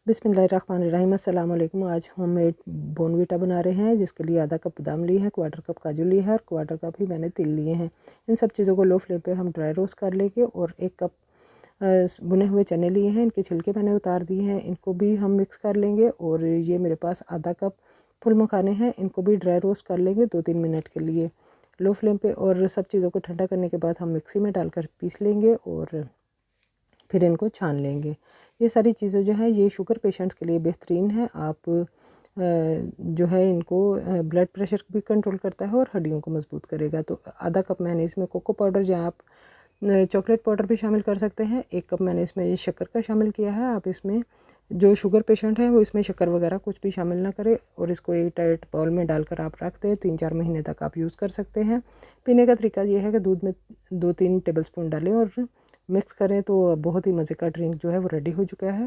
बिस्मिल्लाहिर्रहमानिर्रहीम। अस्सलाम वालेकुम। आज होममेड बोनवीटा बना रहे हैं, जिसके लिए आधा कप बादाम लिए हैं, क्वार्टर कप काजू लिए हैं और क्वार्टर कप ही मैंने तिल लिए हैं। इन सब चीज़ों को लो फ्लेम पे हम ड्राई रोस्ट कर लेंगे। और 1 कप भुने हुए चने लिए हैं, इनके छिलके मैंने उतार दिए हैं, इनको भी हम मिक्स कर लेंगे। और ये मेरे पास आधा कप फुल मखाने हैं, इनको भी ड्राई रोस्ट कर लेंगे 2-3 मिनट के लिए लो फ्लेम पे। और सब चीज़ों को ठंडा करने के बाद हम मिक्सी में डालकर पीस लेंगे और फिर इनको छान लेंगे। ये सारी चीज़ें जो है ये शुगर पेशेंट्स के लिए बेहतरीन है। आप जो है इनको ब्लड प्रेशर भी कंट्रोल करता है और हड्डियों को मजबूत करेगा। तो आधा कप मैंने इसमें कोको पाउडर या आप चॉकलेट पाउडर भी शामिल कर सकते हैं। 1 कप मैंने इसमें शक्कर का शामिल किया है। आप इसमें जो शुगर पेशेंट है वो इसमें शक्कर वगैरह कुछ भी शामिल ना करें। और इसको एक टाइट बाउल में डालकर आप रख दें, 3-4 महीने तक आप यूज़ कर सकते हैं। पीने का तरीका ये है कि दूध में 2-3 टेबल स्पून डालें और मिक्स करें तो बहुत ही मज़े का ड्रिंक जो है वो रेडी हो चुका है।